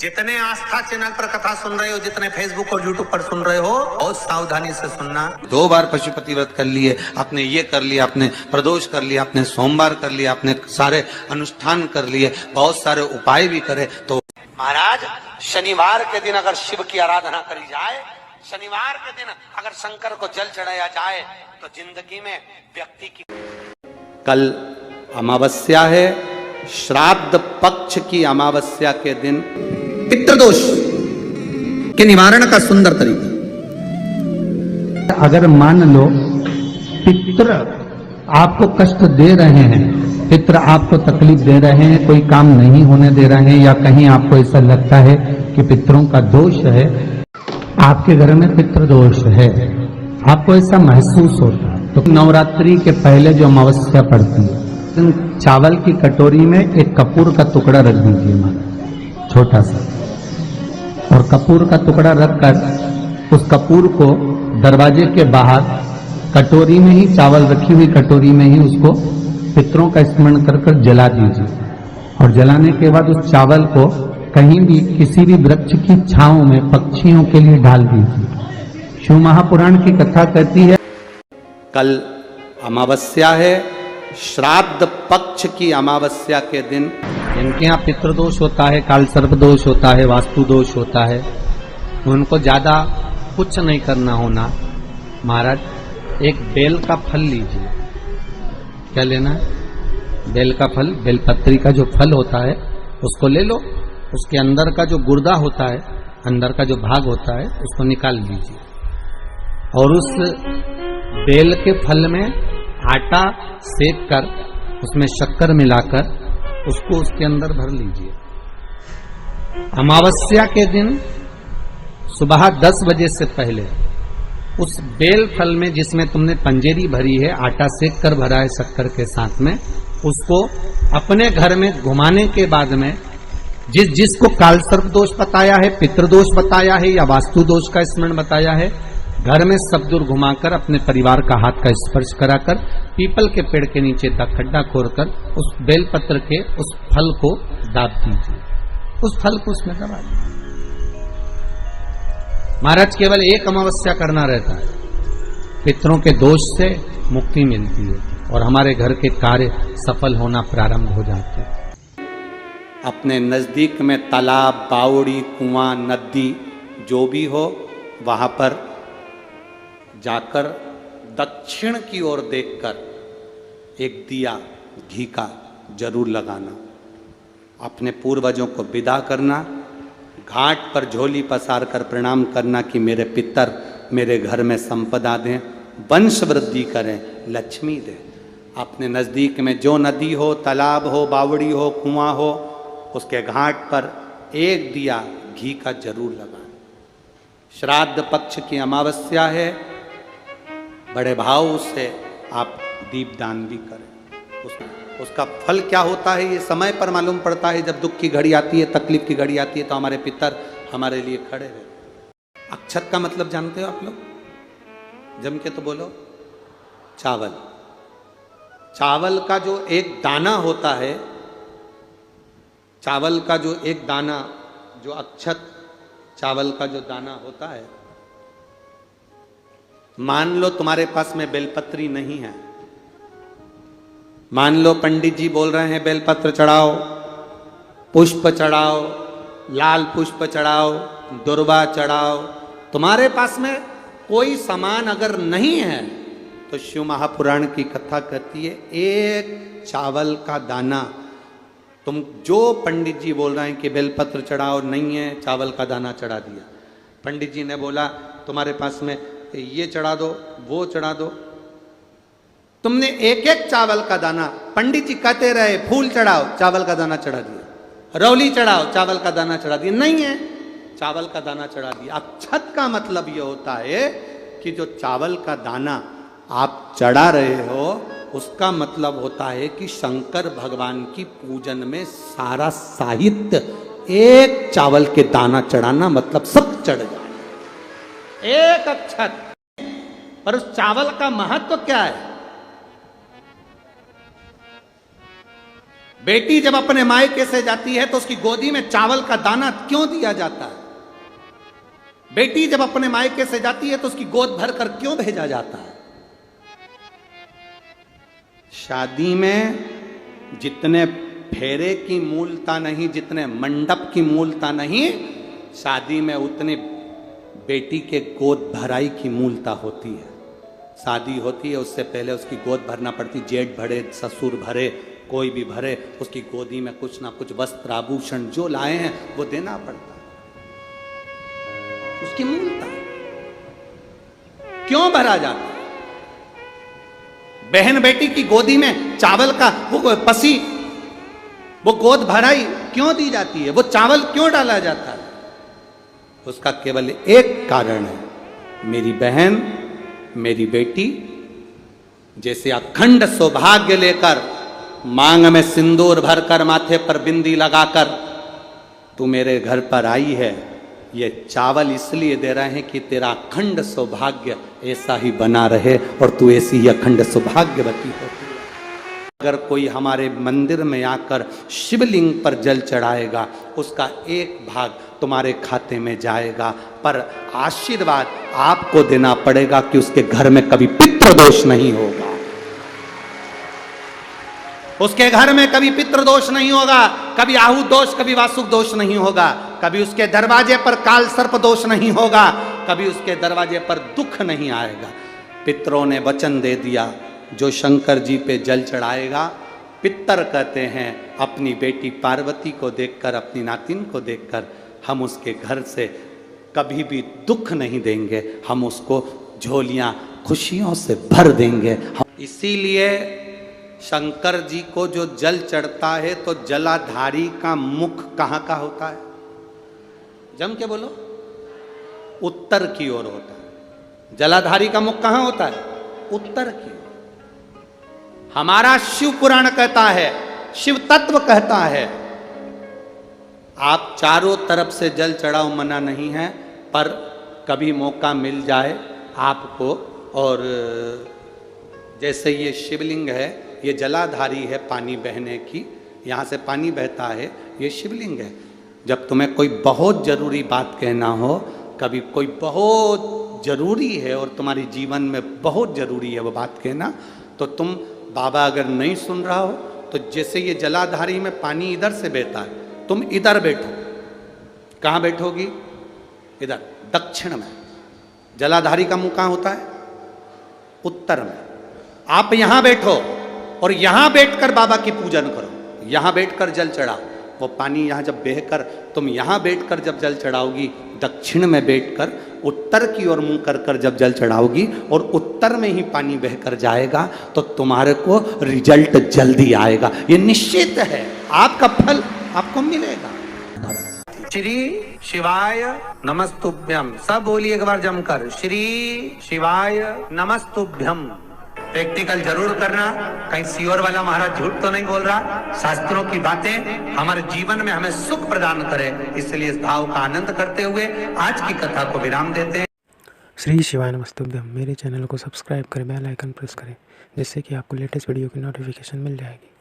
जितने आस्था चैनल पर कथा सुन रहे हो, जितने फेसबुक और यूट्यूब पर सुन रहे हो, बहुत सावधानी से सुनना। 2 बार पशुपति व्रत कर लिए, आपने ये कर लिया, आपने प्रदोष कर लिया, आपने सोमवार कर लिया, आपने सारे अनुष्ठान कर लिए, बहुत सारे उपाय भी करे, तो महाराज शनिवार के दिन अगर शिव की आराधना करी जाए, शनिवार के दिन अगर शंकर को जल चढ़ाया जाए, तो जिंदगी में व्यक्ति की। कल अमावस्या है, श्राद्ध पक्ष की अमावस्या के दिन पितृदोष के निवारण का सुंदर तरीका। अगर मान लो पितृ आपको कष्ट दे रहे हैं, पितृ आपको तकलीफ दे रहे हैं, कोई काम नहीं होने दे रहे हैं, या कहीं आपको ऐसा लगता है कि पितरों का दोष है, आपके घर में पितृदोष है, आपको ऐसा महसूस होता है, तो नवरात्रि के पहले जो अमावस्या पड़ती है, चावल की कटोरी में एक कपूर का टुकड़ा रख दीजिए महाराज, छोटा सा, और कपूर का टुकड़ा रखकर उस कपूर को दरवाजे के बाहर कटोरी में ही, चावल रखी हुई कटोरी में ही उसको पितरों का स्मरण कर कर जला दीजिए। और जलाने के बाद उस चावल को कहीं भी किसी भी वृक्ष की छांव में पक्षियों के लिए डाल दीजिए। शिव महापुराण की कथा कहती है, कल अमावस्या है, श्राद्ध पक्ष की अमावस्या के दिन जिनके यहाँ पितृदोष होता है, काल सर्प दोष होता है, वास्तु दोष होता है, उनको ज्यादा कुछ नहीं करना होना। महाराज एक बेल का फल लीजिए। क्या लेना है? बेल का फल, बेलपत्री का जो फल होता है उसको ले लो, उसके अंदर का जो गुर्दा होता है, अंदर का जो भाग होता है, उसको निकाल लीजिए, और उस बेल के फल में आटा सेक कर उसमें शक्कर मिलाकर उसको उसके अंदर भर लीजिए। अमावस्या के दिन सुबह 10 बजे से पहले उस बेल फल में, जिसमें तुमने पंजेरी भरी है, आटा सेक कर भरा है शक्कर के साथ में, उसको अपने घर में घुमाने के बाद में जिसको काल सर्प दोष बताया है, पितृदोष बताया है, या वास्तु दोष का स्मरण बताया है, घर में सब दूर घुमाकर अपने परिवार का हाथ का स्पर्श कराकर पीपल के पेड़ के नीचे खड्डा खोदकर उस बेलपत्र के उस फल को दाब दीजिए, उस फल को उसमें दबा दीजिए। महाराज केवल एक अमावस्या करना रहता है, पितरों के दोष से मुक्ति मिलती है और हमारे घर के कार्य सफल होना प्रारंभ हो जाते हैं। अपने नजदीक में तालाब, बावड़ी, कुआं, नदी जो भी हो, वहां पर जाकर दक्षिण की ओर देखकर एक दिया घी का जरूर लगाना, अपने पूर्वजों को विदा करना, घाट पर झोली पसार कर प्रणाम करना कि मेरे पितर मेरे घर में संपदा दें, वंश वृद्धि करें, लक्ष्मी दें। अपने नज़दीक में जो नदी हो, तालाब हो, बावड़ी हो, कुआं हो, उसके घाट पर एक दिया घी का जरूर लगाएं। श्राद्ध पक्ष की अमावस्या है, बड़े भाव से आप दीपदान भी करें। उसका फल क्या होता है ये समय पर मालूम पड़ता है। जब दुख की घड़ी आती है, तकलीफ की घड़ी आती है, तो हमारे पितर हमारे लिए खड़े रहते। अक्षत का मतलब जानते हो आप लोग? जम के तो बोलो। चावल। चावल का जो एक दाना होता है, चावल का जो एक दाना, जो अक्षत चावल का जो दाना होता है, मान लो तुम्हारे पास में बेलपत्री नहीं है, मान लो पंडित जी बोल रहे हैं बेलपत्र चढ़ाओ, पुष्प चढ़ाओ, लाल पुष्प चढ़ाओ, दुर्वा चढ़ाओ, तुम्हारे पास में कोई सामान अगर नहीं है, तो शिव महापुराण की कथा कहती है एक चावल का दाना, तुम जो पंडित जी बोल रहे हैं कि बेलपत्र चढ़ाओ, नहीं है, चावल का दाना चढ़ा दिया। पंडित जी ने बोला तुम्हारे पास में ये चढ़ा दो, वो चढ़ा दो, तुमने एक एक चावल का दाना, पंडित जी कहते रहे फूल चढ़ाओ, चावल का दाना चढ़ा दिया, रौली चढ़ाओ, चावल का दाना चढ़ा दिया, नहीं है, चावल का दाना चढ़ा दिया। अक्षत का मतलब यह होता है कि जो चावल का दाना आप चढ़ा रहे हो, उसका मतलब होता है कि शंकर भगवान की पूजन में सारा साहित्य एक चावल के दाना चढ़ाना, मतलब सब चढ़ जाए, एक अक्षत। पर उस चावल का महत्व क्या है? बेटी जब अपने मायके से जाती है तो उसकी गोदी में चावल का दाना क्यों दिया जाता है? बेटी जब अपने मायके से जाती है तो उसकी गोद भर कर क्यों भेजा जाता है? शादी में जितने फेरे की मूलता नहीं, जितने मंडप की मूलता नहीं, शादी में उतनी बेटी के गोद भराई की मूलता होती है। शादी होती है उससे पहले उसकी गोद भरना पड़ती, जेठ भरे, ससुर भरे, कोई भी भरे, उसकी गोदी में कुछ ना कुछ वस्त्र आभूषण जो लाए हैं वो देना पड़ता है। उसकी मूलता क्यों भरा जाता है? बहन बेटी की गोदी में चावल का वो पसी, वो गोद भराई क्यों दी जाती है? वो चावल क्यों डाला जाता है? उसका केवल एक कारण है, मेरी बहन, मेरी बेटी जैसे अखंड सौभाग्य लेकर, मांग में सिंदूर भरकर, माथे पर बिंदी लगाकर तू मेरे घर पर आई है, ये चावल इसलिए दे रहे हैं कि तेरा अखंड सौभाग्य ऐसा ही बना रहे और तू ऐसी ही अखंड सौभाग्यवती होती है। अगर कोई हमारे मंदिर में आकर शिवलिंग पर जल चढ़ाएगा, उसका एक भाग तुम्हारे खाते में जाएगा, पर आशीर्वाद आपको देना पड़ेगा कि उसके घर में कभी पितृदोष नहीं होगा, उसके घर में कभी पितृदोष नहीं होगा, कभी आहु दोष, कभी वासुक दोष नहीं होगा, कभी उसके दरवाजे पर काल सर्प दोष नहीं होगा, कभी उसके दरवाजे पर दुख नहीं आएगा। पितरों ने वचन दे दिया, जो शंकर जी पे जल चढ़ाएगा, पितर कहते हैं अपनी बेटी पार्वती को देखकर, अपनी नातिन को देखकर, हम उसके घर से कभी भी दुख नहीं देंगे, हम उसको झोलियां खुशियों से भर देंगे। इसीलिए शंकर जी को जो जल चढ़ता है तो जलाधारी का मुख कहां का होता है? जम के बोलो, उत्तर की ओर होता है। जलाधारी का मुख कहां होता है? उत्तर की ओर। हमारा शिव पुराण कहता है, शिव तत्व कहता है, आप चारों तरफ से जल चढ़ाओ, मना नहीं है, पर कभी मौका मिल जाए आपको, और जैसे ये शिवलिंग है, ये जलाधारी है पानी बहने की, यहाँ से पानी बहता है, ये शिवलिंग है। जब तुम्हें कोई बहुत जरूरी बात कहना हो, कभी कोई बहुत जरूरी है और तुम्हारी जीवन में बहुत जरूरी है वो बात कहना, तो तुम, बाबा अगर नहीं सुन रहा हो तो जैसे ये जलाधारी में पानी इधर से बहता है, तुम इधर बैठो। कहाँ बैठोगी? इधर दक्षिण में। जलाधारी का मुंह कहाँ होता है? उत्तर में। आप यहां बैठो और यहां बैठकर बाबा की पूजन करो, यहां बैठकर जल चढ़ाओ। वो पानी यहां जब बहकर, तुम यहां बैठकर जब जल चढ़ाओगी, दक्षिण में बैठकर उत्तर की ओर मुंह कर कर जब जल चढ़ाओगी और उत्तर में ही पानी बहकर जाएगा, तो तुम्हारे को रिजल्ट जल्दी आएगा, ये निश्चित है। आपका फल आपको मिलेगा। श्री शिवाय नमस्तुभ्यम। सब बोलिए एक बार जमकर, श्री शिवाय नमस्तुभ्यम। प्रैक्टिकल जरूर करना, कहीं सियोर वाला महाराज झूठ तो नहीं बोल रहा। शास्त्रों की बातें हमारे जीवन में हमें सुख प्रदान करे, इसलिए इस भाव का आनंद करते हुए आज की कथा को विराम देते हैं। श्री शिवाय नमस्तुभ्यम। मेरे चैनल को सब्सक्राइब करें, बेल आइकन प्रेस करें, जिससे कि आपको लेटेस्ट वीडियो की नोटिफिकेशन मिल जाएगी।